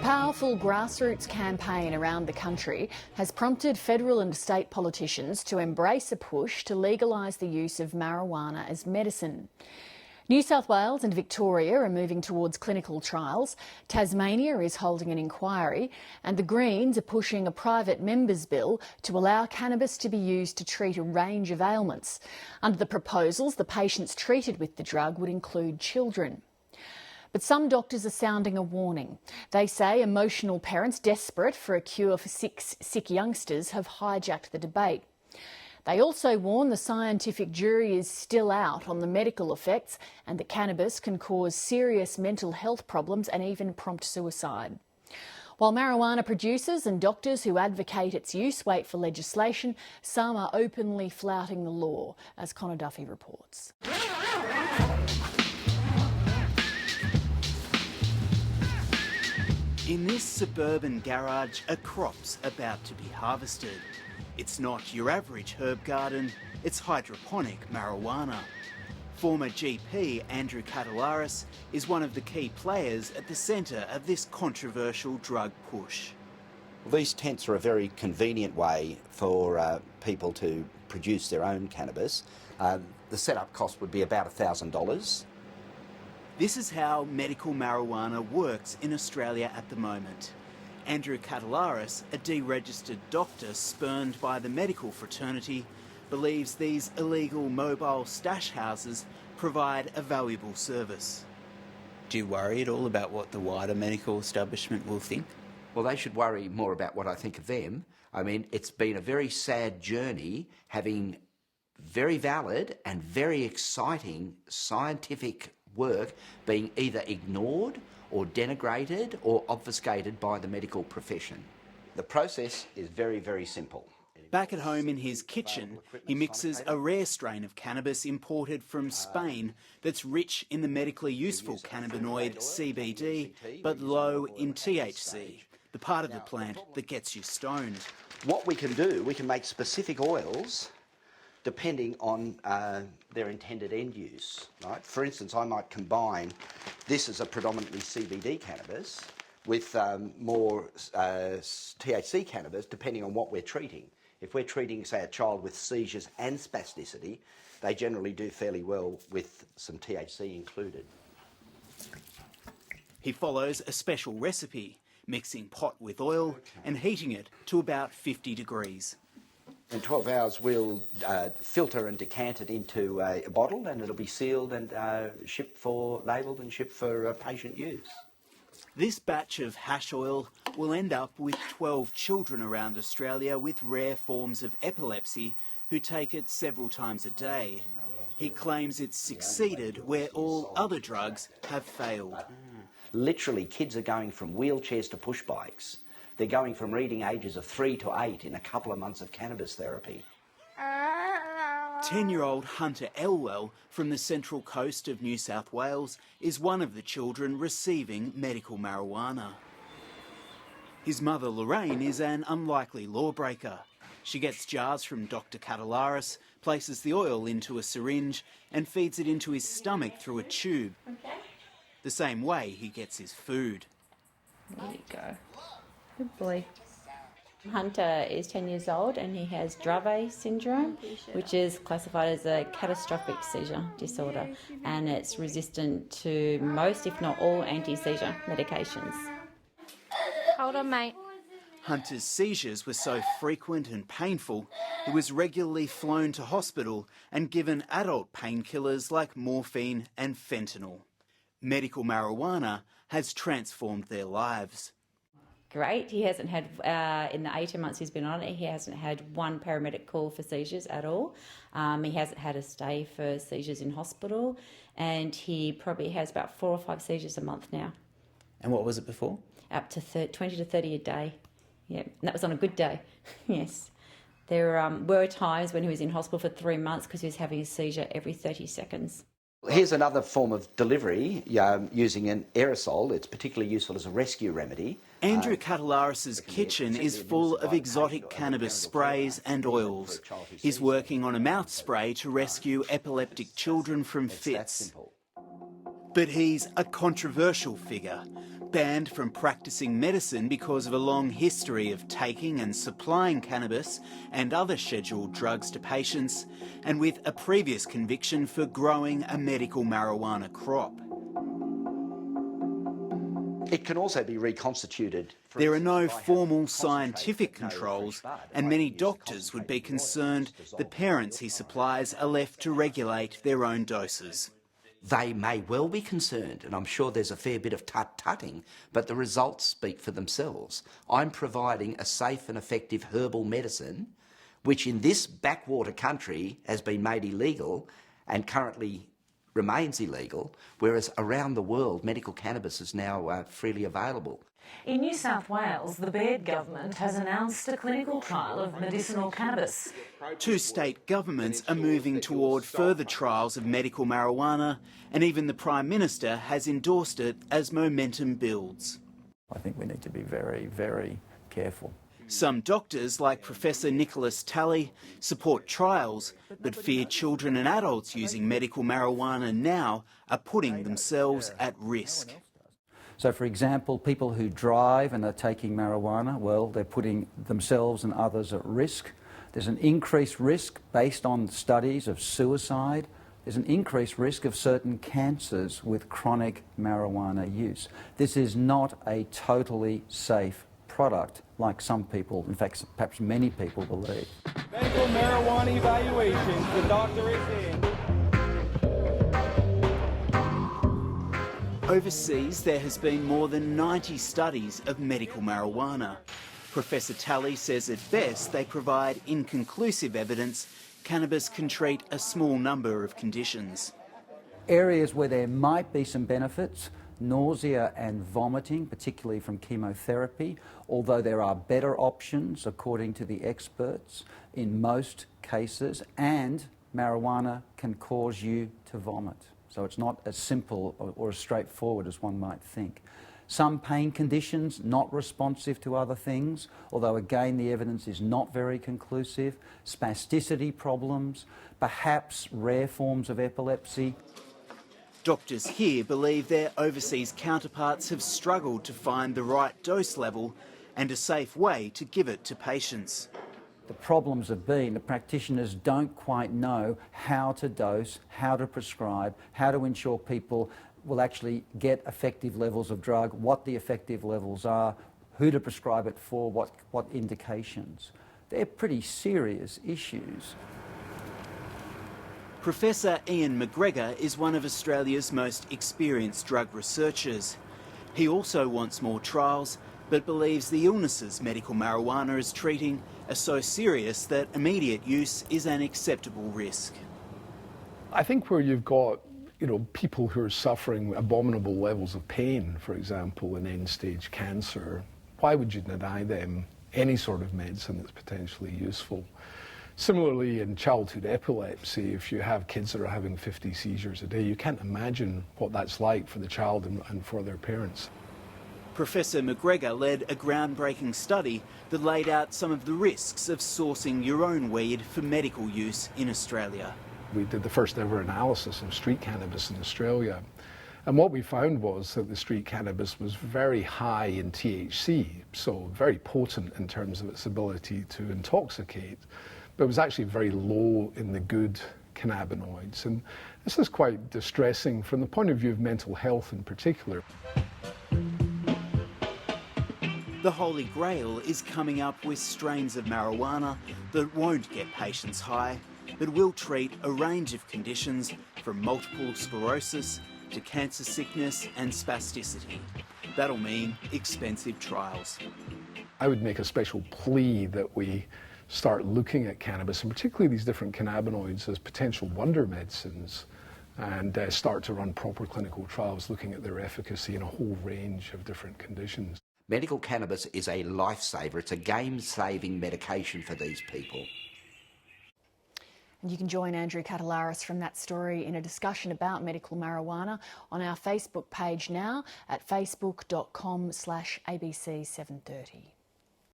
powerful grassroots campaign around the country has prompted federal and state politicians to embrace a push to legalise the use of marijuana as medicine. New South Wales and Victoria are moving towards clinical trials, Tasmania is holding an inquiry, and the Greens are pushing a private members' bill to allow cannabis to be used to treat a range of ailments. Under the proposals, the patients treated with the drug would include children. But some doctors are sounding a warning. They say emotional parents desperate for a cure for sick youngsters have hijacked the debate. They also warn the scientific jury is still out on the medical effects and that cannabis can cause serious mental health problems and even prompt suicide. While marijuana producers and doctors who advocate its use wait for legislation, some are openly flouting the law, as Conor Duffy reports. In this suburban garage are crops about to be harvested. It's not your average herb garden, it's hydroponic marijuana. Former GP Andrew Catalaris is one of the key players at the centre of this controversial drug push. These tents are a very convenient way for people to produce their own cannabis. The setup cost would be about $1,000. This is how medical marijuana works in Australia at the moment. Andrew Catalaris, a deregistered doctor spurned by the medical fraternity, believes these illegal mobile stash houses provide a valuable service. Do you worry at all about what the wider medical establishment will think? Well, they should worry more about what I think of them. I mean, it's been a very sad journey having very valid and very exciting scientific work being either ignored or denigrated or obfuscated by the medical profession. The process is very, very simple. Back at home in his kitchen, he mixes a rare strain of cannabis imported from Spain that's rich in the medically useful cannabinoid CBD, but low in THC, the part of the plant that gets you stoned. What we can do, we can make specific oils depending on their intended end use, right? For instance, I might combine this as a predominantly CBD cannabis with more THC cannabis, depending on what we're treating. If we're treating, say, a child with seizures and spasticity, they generally do fairly well with some THC included. He follows a special recipe, mixing pot with oil and heating it to about 50 degrees. In 12 hours, we'll filter and decant it into a bottle, and it'll be sealed and labelled and shipped for patient use. This batch of hash oil will end up with 12 children around Australia with rare forms of epilepsy who take it several times a day. He claims it's succeeded where all other drugs have failed. Literally, kids are going from wheelchairs to push bikes. They're going from reading ages of 3 to 8 in a couple of months of cannabis therapy. 10-year-old Hunter Elwell from the Central Coast of New South Wales is one of the children receiving medical marijuana. His mother Lorraine is an unlikely lawbreaker. She gets jars from Dr. Catalaris, places the oil into a syringe and feeds it into his stomach through a tube. The same way he gets his food. There you go. Good boy. Hunter is 10 years old and he has Duffy syndrome, which is classified as a catastrophic seizure disorder, and it's resistant to most, if not all, anti-seizure medications. Hold on, mate. Hunter's seizures were so frequent and painful, he was regularly flown to hospital and given adult painkillers like morphine and fentanyl. Medical marijuana has transformed their lives. Great. He hasn't had, in the 18 months he's been on it, he hasn't had one paramedic call for seizures at all. He hasn't had a stay for seizures in hospital, and he probably has about 4 or 5 seizures a month now. And what was it before? Up to 20 to 30 a day. Yeah, and that was on a good day. Yes. There were times when he was in hospital for 3 months because he was having a seizure every 30 seconds. Here's another form of delivery using an aerosol. It's particularly useful as a rescue remedy. Andrew Catalaris's kitchen is full of exotic cannabis sprays and oils. He's working on a mouth spray to rescue epileptic children from fits. But he's a controversial figure. Banned from practicing medicine because of a long history of taking and supplying cannabis and other scheduled drugs to patients, and with a previous conviction for growing a medical marijuana crop. It can also be reconstituted. There are no formal scientific controls, and many doctors would be concerned the parents he supplies are left to regulate their own doses. They may well be concerned, and I'm sure there's a fair bit of tut-tutting, but the results speak for themselves. I'm providing a safe and effective herbal medicine, which in this backwater country has been made illegal and currently remains illegal, whereas around the world medical cannabis is now freely available. In New South Wales, the Baird government has announced a clinical trial of medicinal cannabis. 2 state governments are moving toward further trials of medical marijuana, and even the Prime Minister has endorsed it as momentum builds. I think we need to be very, very careful. Some doctors, like Professor Nicholas Talley, support trials, but fear children and adults using medical marijuana now are putting themselves at risk. So, for example, people who drive and are taking marijuana, well, they're putting themselves and others at risk. There's an increased risk based on studies of suicide. There's an increased risk of certain cancers with chronic marijuana use. This is not a totally safe product like some people, in fact, perhaps many people believe. Medical marijuana evaluation, the doctor is in. Overseas, there has been more than 90 studies of medical marijuana. Professor Talley says at best they provide inconclusive evidence cannabis can treat a small number of conditions. Areas where there might be some benefits: nausea and vomiting, particularly from chemotherapy, although there are better options, according to the experts, in most cases, and marijuana can cause you to vomit. So it's not as simple or as straightforward as one might think. Some pain conditions, not responsive to other things, although again the evidence is not very conclusive. Spasticity problems, perhaps rare forms of epilepsy. Doctors here believe their overseas counterparts have struggled to find the right dose level and a safe way to give it to patients. The problems have been the practitioners don't quite know how to dose, how to prescribe, how to ensure people will actually get effective levels of drug, what the effective levels are, who to prescribe it for, what indications. They're pretty serious issues. Professor Ian McGregor is one of Australia's most experienced drug researchers. He also wants more trials, but believes the illnesses medical marijuana is treating are so serious that immediate use is an acceptable risk. I think where you've got, people who are suffering abominable levels of pain, for example, in end-stage cancer, why would you deny them any sort of medicine that's potentially useful? Similarly, in childhood epilepsy, if you have kids that are having 50 seizures a day, you can't imagine what that's like for the child and for their parents. Professor McGregor led a groundbreaking study that laid out some of the risks of sourcing your own weed for medical use in Australia. We did the first ever analysis of street cannabis in Australia, and what we found was that the street cannabis was very high in THC, so very potent in terms of its ability to intoxicate, but it was actually very low in the good cannabinoids. And this is quite distressing from the point of view of mental health in particular. The Holy Grail is coming up with strains of marijuana that won't get patients high, but will treat a range of conditions from multiple sclerosis to cancer sickness and spasticity. That'll mean expensive trials. I would make a special plea that we start looking at cannabis, and particularly these different cannabinoids, as potential wonder medicines, and start to run proper clinical trials looking at their efficacy in a whole range of different conditions. Medical cannabis is a lifesaver. It's a game-saving medication for these people. And you can join Andrew Catalaris from that story in a discussion about medical marijuana on our Facebook page now at facebook.com/ABC730.